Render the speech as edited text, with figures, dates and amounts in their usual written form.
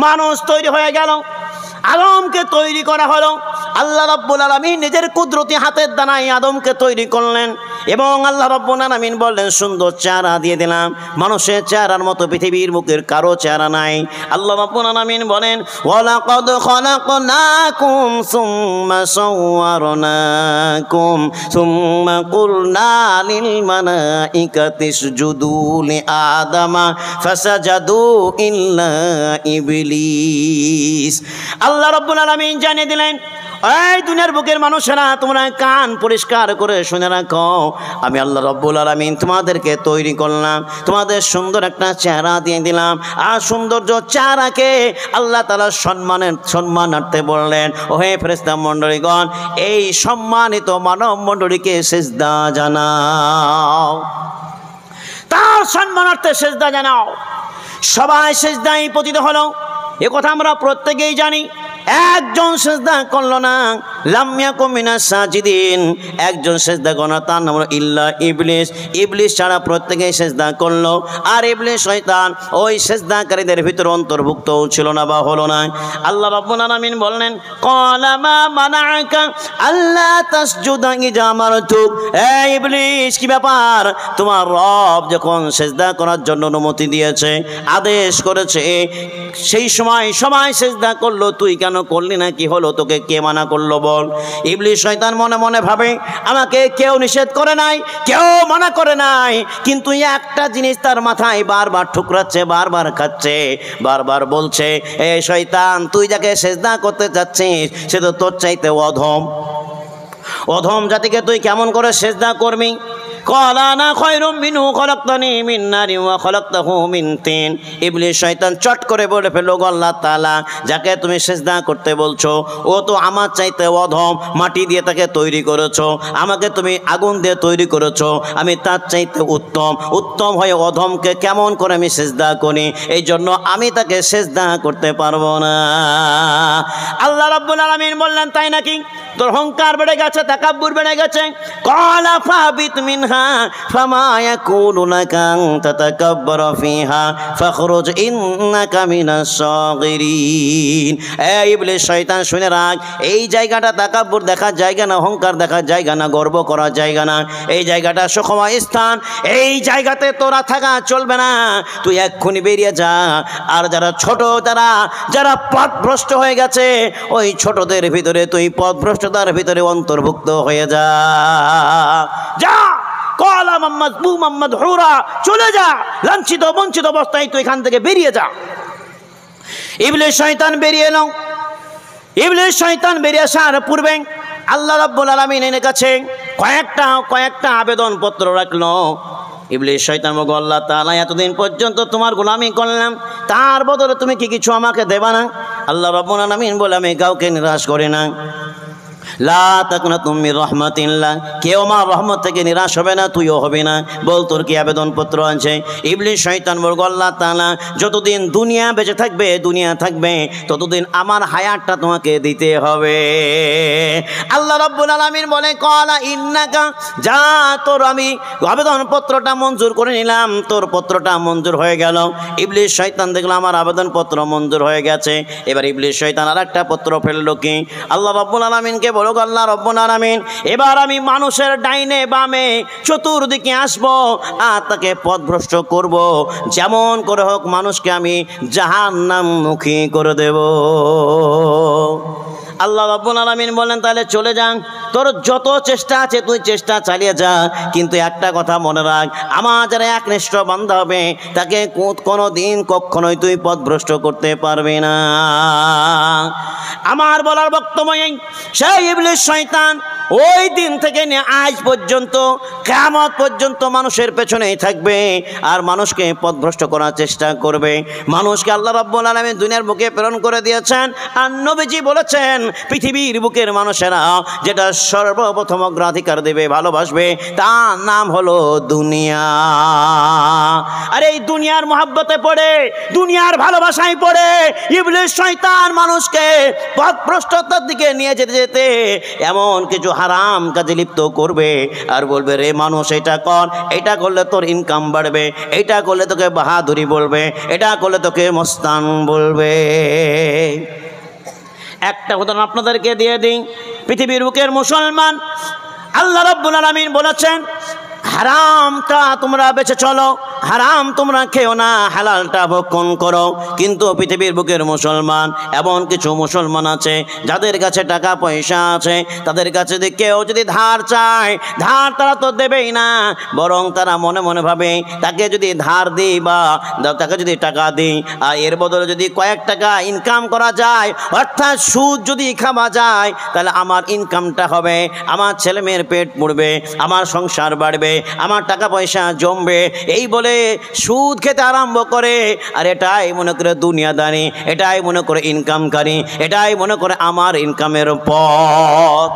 মানুষ তৈরি হয়ে গেল, আদমকে তৈরি করা হলো। আল্লাহ রাব্বুল আলামিন নিজের কুদরতি হাতের দানায় আদমকে তৈরি করলেন এবং আল্লাহ রাব্বুল আলামিন বললেন সুন্দর চেহারা দিয়ে দিলাম। মানুষের চেহারার মতো পৃথিবীর বুকের কারো চেহারা নাই। আল্লাহ রাব্বুল আলামিন বলেন ওয়ালাকাদ খালাকনাকুম সুম্মা সাওয়ারনাকুম সুম্মা কুলনা লিল মালাইকাতি ইসজুদু লিআদামা ফাসাজাদু ইল্লা ইবলিস। আল্লাহ রাব্বুল আলামিন জানিয়ে দিলেন এই দুনিয়ার বুকের মানুষেরা তোমরা কান পরিষ্কার করে শুনে রাখো, আমি আল্লাহ রাব্বুল আলামিন তোমাদেরকে তৈরি করলাম, তোমাদের সুন্দর একটা চেহারা দিয়ে দিলাম। আর সৌন্দর্য চেহারাকে আল্লাহ তাআলা সম্মানার্থে বললেন ও হে ফেরেশতা মণ্ডলীগণ, এই সম্মানিত মানব মণ্ডলীকে সিজদা জানাও, তার সম্মানার্থে সিজদা জানাও। সবাই সিজদায় পতিত হলো, এ কথা আমরা প্রত্যেকেই জানি। একজন সিজদা করলো না, লাম ইয়াকুম মিনাস সাজিদিন, একজন সিজদা করলো না, তার নাম হলো ইল্লা ইবলিস। ইবলিস ছাড়া প্রত্যেকেই সিজদা করলো, আর ইবলিস শয়তান ওই সিজদাকারীদের ভিতরে অন্তর্ভুক্ত ছিল না বা হলো না। আল্লাহ রাব্বুল আলামিন বললেন ক্বালা মা মানাআকা আল্লা তাসজুদা ইযা আমারতুক, এই ইবলিস কি ব্যাপার, তোমার রব যখন সিজদা করার জন্য অনুমতি দিয়েছে, আদেশ করেছে, সেই সময় সবাই সিজদা করলো, তুই কেন করলি না, কি হলো, তোকে কে মানা করলো বল। ইবলিস শয়তান মনে মনে ভাবে আমাকে কেউ নিষেধ করে নাই, কেউ মানা করে নাই, কিন্তু একটা জিনিস তার মাথায় বারবার ঠুকরাচ্ছে, বারবার খাচ্ছে, বারবার বলছে এ শয়তান তুই যাকে সিজদা করতে যাচ্ছিস সে তো তোর চাইতে অধম, অধম জাতিকে তুই কেমন করে সিজদা করবি। ক্বালা আনা খায়রুম মিনহু খলাকতানি মিন নারিন ওয়া খলাকতাহু মিন তিন। ইবলিস শয়তান চট করে বলে ফেলল আল্লাহ তাআলা যাকে তুমি সিজদা করতে বলছো ও তো আমার চাইতে অধম, মাটি দিয়ে তাকে তৈরি করেছো, আমাকে তুমি আগুন দিয়ে তৈরি করেছো, আমি তার চাইতে উত্তম, উত্তম হয়ে অধমকে কেমন করে আমি সিজদা করি, এই জন্য আমি তাকে সিজদা করতে পারবো না। আল্লাহ রাব্বুল আলামিন বললেন তাই নাকি, তোর অহংকার বেড়ে গেছে, তাকাব্বুর বেড়ে গেছে। ক্বালা ফাহবিত মিনহা ফামা ইয়াকুনু লাকা আন তাতাকাব্বারা ফিহা ফাখরুজ ইন্নাকা মিনাস সাগিরিন। এই ইবলিস শয়তান শুনে রাখ, এই জায়গাটা তাকাব্বুর দেখার জায়গা না, অহংকার দেখার জায়গা না, গর্ব করার জায়গা না, এই জায়গাটা সুখময় স্থান, এই জায়গাতে তোরা থাকা চলবে না, তুই এক্ষুনি বেরিয়ে যা। আর যারা ছোট, যারা পথভ্রষ্ট হয়ে গেছে, ওই ছোটদের ভিতরে তুই পথভ্রষ্টতার ভিতরে অন্তর্ভুক্ত হয়ে যা, যা। ক্বালা মাম্মাদ হুরা, চলে যা, লাঞ্ছিত বঞ্চিত অবস্থায় তুই এখান থেকে বেরিয়ে যা। ইবলিস শয়তান বেরিয়ে এলো। ইবলিস শয়তান বেরিয়ে আসার পূর্বে আল্লাহ রাব্বুল আলামিনের কাছে কয়েকটা আবেদনপত্র রাখলো। ইবলিস শয়তান বলল আল্লাহ তাআলা এতদিন পর্যন্ত তোমার গোলামি করলাম, তার বদলে তুমি কি কিছু আমাকে দেবা না? আল্লাহ রাব্বুল আলামিন বলে আমি কাউকে নিরাশ করি না। লা তাকনাতু মির রাহমাতিল্লাহ, কেউ আমার রহমত থেকে নিরাশ হবে না, তুইও হবে না। বল তোর কি আবেদনপত্র আছে? ইবলিস শয়তান বলল আল্লাহ তাআলা যতদিন দুনিয়া বেঁচে থাকবে, দুনিয়া থাকবে, ততদিন আমার হায়াতটা তোমাকে দিতে হবে। আল্লাহ রাব্বুল আলামিন বলে ক্বালা ইন্নাকা, যা, তোর আমি আবেদনপত্রটা মঞ্জুর করে নিলাম, তোর পত্রটা মঞ্জুর হয়ে গেল। ইবলিস শয়তান দেখলো আমার আবেদনপত্র মঞ্জুর হয়ে গেছে, এবার ইবলিস শয়তান আরেকটা পত্র ফেললো কি, আল্লাহ রাব্বুল আলামিনকে বলো আল্লাহ রাব্বুল আলামিন এবার আমি মানুষের ডাইনে বামে চতুর্দিকে আসবো আর তাকে পথভ্রষ্ট করব, যেমন করে হোক মানুষকে আমি জাহান্নামমুখী করে দেব। আল্লাহ রাব্বুল আলামিন বলেন তাহলে চলে যান, তোর যত চেষ্টা আছে তুই চেষ্টা চালিয়ে যা, কিন্তু একটা কথা মনে রাখ, আমার যারা একনিষ্ঠ বান্দা হবে তাকে কোনো দিন কখনোই তুই পথভ্রষ্ট করতে পারবি না। আমার বলার বক্তব্য এই, সেই ইবলিস শয়তান ওই দিন থেকে নিয়ে আজ পর্যন্ত কিয়ামত পর্যন্ত মানুষের পেছনেই থাকবে আর মানুষকে পথভ্রষ্ট করার চেষ্টা করবে। মানুষকে আল্লাহ রাব্বুল আলামিন দুনিয়ার বুকে প্রেরণ করে দিয়েছেন, আর নবীজি বলেছেন পৃথিবীর বুকের মানুষেরা যেটা সর্বপ্রথম অগ্রাধিকার দেবে, ভালোবাসবে, তার নাম হলো দুনিয়া। আর এই দুনিয়ার মহব্বতে পড়ে, দুনিয়ার ভালোবাসায় পড়ে ইবলিস শয়তান মানুষকে পথভ্রষ্টতার দিকে নিয়ে যেতে যেতে এমন কিছু হারাম কাজে লিপ্ত করবে আর বলবে রে মানুষ এটা কর, এটা করলে তোর ইনকাম বাড়বে, এটা করলে তোকে বাহাদুরি বলবে, এটা করলে তোকে মস্তান বলবে। একটা উদাহরণ আপনাদেরকে দিয়ে দিই। পৃথিবীর বুকের মুসলমান, আল্লাহ রাব্বুল আলামিন বলেছেন হারামটা তোমরা বেঁচে চলো, হারাম তোমরা খেও না, হালালটা ভক্ষণ করো। কিন্তু পৃথিবীর বুকের মুসলমান, এমন কিছু মুসলমান আছে যাদের কাছে টাকা পয়সা আছে, তাদের কাছে যদি কেউ যদি ধার চায়, ধার তারা তো দেবেই না, বরং তারা মনে মনে ভাবে তাকে যদি ধার দিই বা তাকে যদি টাকা দিই আর এর বদলে যদি কয়েক টাকা ইনকাম করা যায়, অর্থাৎ সুদ যদি খাওয়া যায়, তাহলে আমার ইনকামটা হবে, আমার ছেলে মেয়ের পেট পড়বে, আমার সংসার বাড়বে, আমার টাকা পয়সা জমবে, এই বলে সুদ খেতে আরম্ভ করে। আর এটাই মনে করে দুনিয়াদারি, এটাই মনে করে ইনকামকারী, এটাই মনে করে আমার ইনকামের পথ।